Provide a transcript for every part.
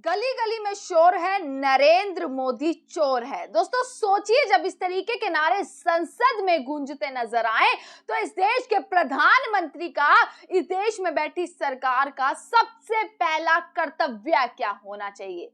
गली गली में शोर है, नरेंद्र मोदी चोर है। दोस्तों सोचिए, जब इस तरीके के नारे संसद में गूंजते नजर आए तो इस देश के प्रधानमंत्री का, इस देश में बैठी सरकार का सबसे पहला कर्तव्य क्या होना चाहिए?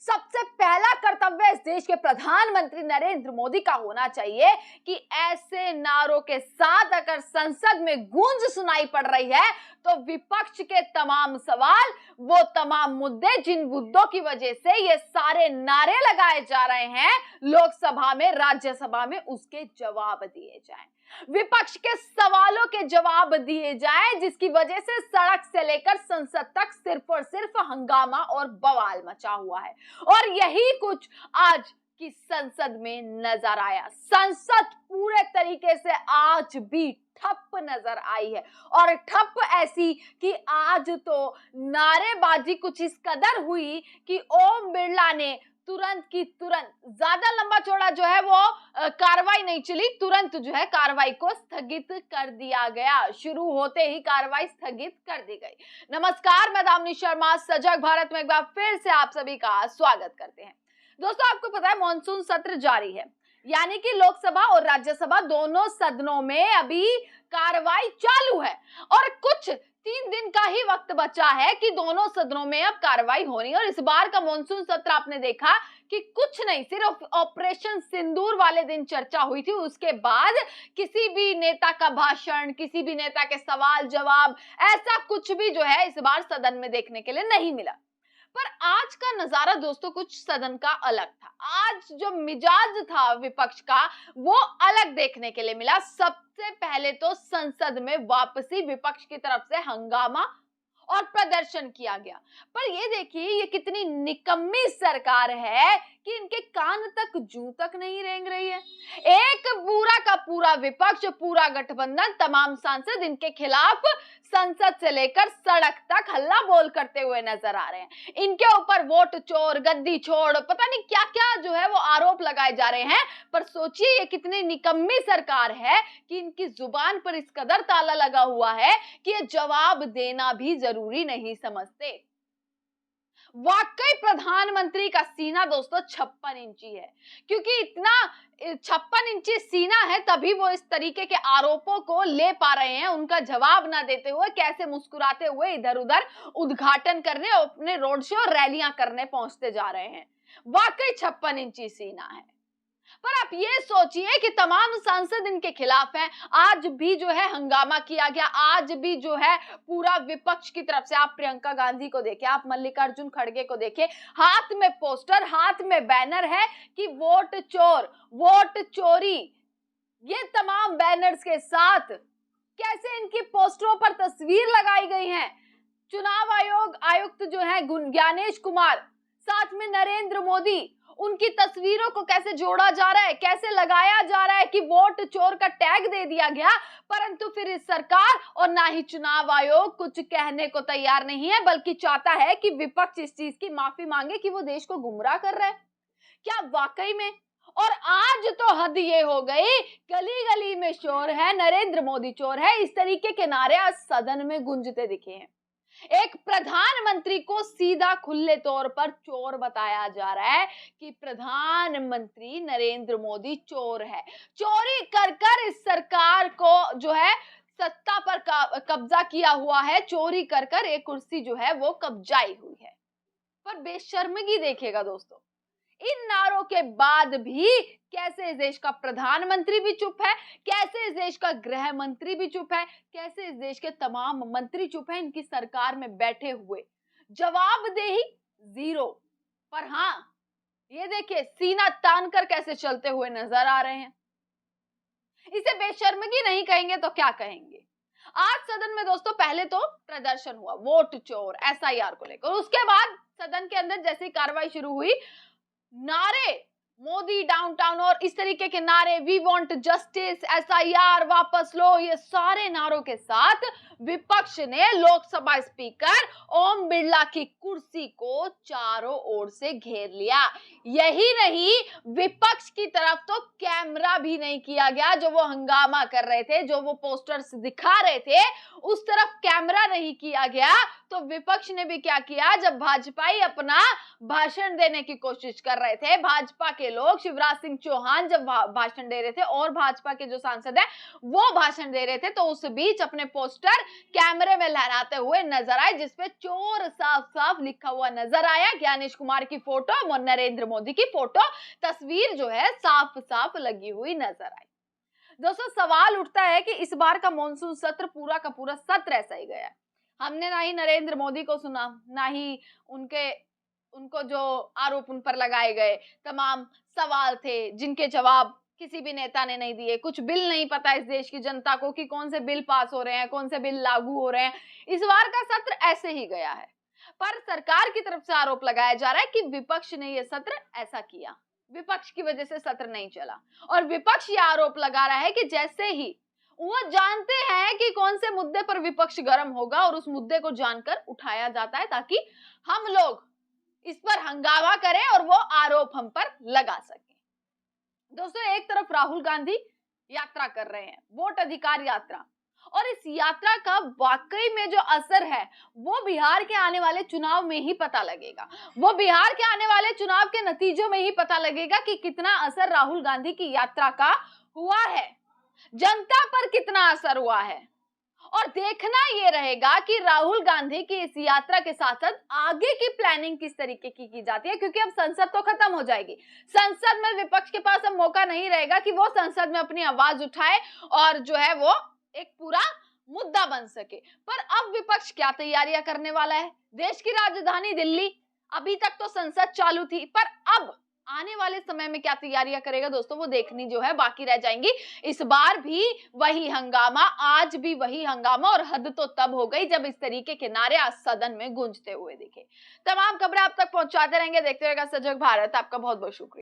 सबसे पहला कर्तव्य इस देश के प्रधानमंत्री नरेंद्र मोदी का होना चाहिए कि ऐसे नारों के साथ अगर संसद में गूंज सुनाई पड़ रही है तो विपक्ष के तमाम सवाल, वो तमाम मुद्दे जिन मुद्दों की वजह से ये सारे नारे लगाए जा रहे हैं लोकसभा में, राज्यसभा में, उसके जवाब दिए जाएं। विपक्ष के सवालों के जवाब दिए जाएं, जिसकी वजह से सड़क से लेकर संसद तक सिर्फ और सिर्फ हंगामा और बवाल मचा हुआ है। और यही कुछ आज की संसद में नजर आया। संसद पूरे तरीके से आज भी ठप नजर आई है, और ठप ऐसी कि आज तो नारेबाजी कुछ इस कदर हुई कि ओम बिरला ने तुरंत की तुरंत, ज्यादा लंबा चौड़ा जो है वो कार्रवाई नहीं चली, तुरंत जो है कार्रवाई को स्थगित कर दिया गया। शुरू होते ही कार्रवाई स्थगित कर दी गई। नमस्कार, मैं दामिनी शर्मा सजग भारत में एक बार फिर से आप सभी का स्वागत करते हैं। दोस्तों आपको पता है मॉनसून सत्र जारी है, यानी कि लोकसभा और राज्यसभा दोनों सदनों में अभी कार्रवाई चालू है और कुछ 3 दिन का ही वक्त बचा है कि दोनों सदनों में अब कार्रवाई होनी है। और इस बार का मॉनसून सत्र आपने देखा कि कुछ नहीं, सिर्फ ऑपरेशन सिंदूर वाले दिन चर्चा हुई थी, उसके बाद किसी भी नेता का भाषण, किसी भी नेता के सवाल जवाब, ऐसा कुछ भी जो है इस बार सदन में देखने के लिए नहीं मिला। पर आज का नजारा दोस्तों कुछ सदन का अलग था। आज जो मिजाज था विपक्ष का वो अलग देखने के लिए मिला। सबसे पहले तो संसद में वापसी, विपक्ष की तरफ से हंगामा और प्रदर्शन किया गया। पर ये देखिए, ये कितनी निकम्मी सरकार है कि इनके कान तक जूं तक नहीं रेंग रही है। एक पूरा का पूरा विपक्ष, पूरा गठबंधन, तमाम सांसद इनके खिलाफ संसद से लेकर सड़क तक हल्ला बोल करते हुए नजर आ रहे हैं। इनके ऊपर वोट चोर, गद्दी छोड़, पता नहीं क्या क्या जो है वो आरोप लगाए जा रहे हैं। पर सोचिए ये कितनी निकम्मी सरकार है कि इनकी जुबान पर इस कदर ताला लगा हुआ है कि ये जवाब देना भी जरूरी नहीं समझते। वाकई प्रधानमंत्री का सीना दोस्तों 56 इंची है, क्योंकि इतना 56 इंची सीना है तभी वो इस तरीके के आरोपों को ले पा रहे हैं, उनका जवाब ना देते हुए कैसे मुस्कुराते हुए इधर उधर उद्घाटन करने, अपने रोड शो और रैलियां करने पहुंचते जा रहे हैं। वाकई 56 इंची सीना है। पर आप ये सोचिए कि तमाम सांसद इनके खिलाफ हैं। आज भी जो है हंगामा किया गया, आज भी जो है पूरा विपक्ष की तरफ से, आप प्रियंका गांधी को देखिए, आप मल्लिकार्जुन खड़गे को देखिए, हाथ में पोस्टर, हाथ में बैनर है कि वोट चोर, वोट चोरी। ये तमाम बैनर्स के साथ कैसे इनकी पोस्टरों पर तस्वीर लगाई गई है। चुनाव आयुक्त जो है ज्ञानेश कुमार, साथ में नरेंद्र मोदी, उनकी तस्वीरों को कैसे जोड़ा जा रहा है, कैसे लगाया जा रहा है कि वोट चोर का टैग दे दिया गया। परंतु फिर इस सरकार और ना ही चुनाव आयोग कुछ कहने को तैयार नहीं है, बल्कि चाहता है कि विपक्ष इस चीज की माफी मांगे कि वो देश को गुमराह कर रहा है। क्या वाकई में? और आज तो हद ये हो गई, गली गली में शोर है, नरेंद्र मोदी चोर है, इस तरीके के नारे आज सदन में गूंजते दिखे हैं। एक प्रधानमंत्री को सीधा खुले तौर पर चोर बताया जा रहा है कि प्रधानमंत्री नरेंद्र मोदी चोर है। चोरी कर कर इस सरकार को जो है सत्ता पर कब्जा किया हुआ है, चोरी कर कर एक कुर्सी जो है वो कब्जाई हुई है। पर बेशर्मगी देखिएगा दोस्तों, इन नारों के बाद भी कैसे इस देश का प्रधानमंत्री भी चुप है, कैसे इस देश का गृह मंत्री भी चुप है, कैसे इस देश के तमाम मंत्री चुप है इनकी सरकार में बैठे हुए। जवाबदेही जीरो। पर हाँ, ये देखिए सीना तान कर कैसे चलते हुए नजर आ रहे हैं। इसे बेशर्मगी नहीं कहेंगे तो क्या कहेंगे। आज सदन में दोस्तों पहले तो प्रदर्शन हुआ वोट चोर एसआईआर को लेकर, उसके बाद सदन के अंदर जैसे ही कार्रवाई शुरू हुई, नारे मोदी डाउनटाउन और इस तरीके के नारे, वी वांट जस्टिस, एसआईआर वापस लो, ये सारे नारों के साथ विपक्ष ने लोकसभा स्पीकर ओम बिरला की कुर्सी को चारों ओर से घेर लिया। यही नहीं, विपक्ष की तरफ तो कैमरा भी नहीं किया गया। जो वो हंगामा कर रहे थे, जो वो पोस्टर्स दिखा रहे थे, उस तरफ कैमरा नहीं किया गया। तो विपक्ष ने भी क्या किया, जब भाजपाई अपना भाषण देने की कोशिश कर रहे थे, भाजपा के लोग, शिवराज सिंह चौहान जब भाषण दे रहे थे और भाजपा के जो सांसद है वो भाषण दे रहे थे, तो उस बीच अपने पोस्टर कैमरे में लहराते हुए नजर आए, जिसपे चोर साफ साफ लिखा हुआ नजर आया। ज्ञानेश कुमार की फोटो और नरेंद्र मोदी की फोटो, तस्वीर जो है साफ साफ लगी हुई नजर आई। दोस्तों, सवाल उठता है कि इस बार का मॉनसून सत्र पूरा का पूरा सत्र ऐसा ही गया। हमने ना ही नरेंद्र मोदी को सुना, ना ही उनको जो आरोप उन पर लगाए गए तमाम सवाल थे, जिनके जवाब किसी भी नेता ने नहीं दिए। कुछ बिल नहीं पता इस देश की जनता को कि कौन से बिल पास हो रहे हैं, कौन से बिल लागू हो रहे हैं। इस बार का सत्र ऐसे ही गया है। पर सरकार की तरफ से आरोप लगाया जा रहा है कि विपक्ष ने यह सत्र ऐसा किया, विपक्ष की वजह से सत्र नहीं चला। और विपक्ष यह आरोप लगा रहा है कि जैसे ही वो जानते हैं कि कौन से मुद्दे पर विपक्ष गर्म होगा और उस मुद्दे को जानकर उठाया जाता है, ताकि हम लोग इस पर हंगामा करें और वो आरोप हम पर लगा सके। दोस्तों, एक तरफ राहुल गांधी यात्रा कर रहे हैं, वोट अधिकार यात्रा, और इस यात्रा का वाकई में जो असर है वो बिहार के आने वाले चुनाव में ही पता लगेगा। वो बिहार के आने वाले चुनाव के नतीजों में ही पता लगेगा कि कितना असर राहुल गांधी की यात्रा का हुआ है, जनता पर कितना असर हुआ है। और देखना यह रहेगा कि राहुल गांधी की इस यात्रा के साथ साथ आगे की प्लानिंग किस तरीके की जाती है, क्योंकि अब संसद तो खत्म हो जाएगी। संसद में विपक्ष के पास अब मौका नहीं रहेगा कि वो संसद में अपनी आवाज उठाए और जो है वो एक पूरा मुद्दा बन सके। पर अब विपक्ष क्या तैयारियां करने वाला है? देश की राजधानी दिल्ली, अभी तक तो संसद चालू थी, पर अब आने वाले समय में क्या तैयारियां करेगा दोस्तों, वो देखनी जो है बाकी रह जाएंगी। इस बार भी वही हंगामा, आज भी वही हंगामा, और हद तो तब हो गई जब इस तरीके के नारे आज सदन में गूंजते हुए दिखे। तमाम खबरें आप तक पहुंचाते रहेंगे, देखते रहेगा सजग भारत। आपका बहुत बहुत शुक्रिया।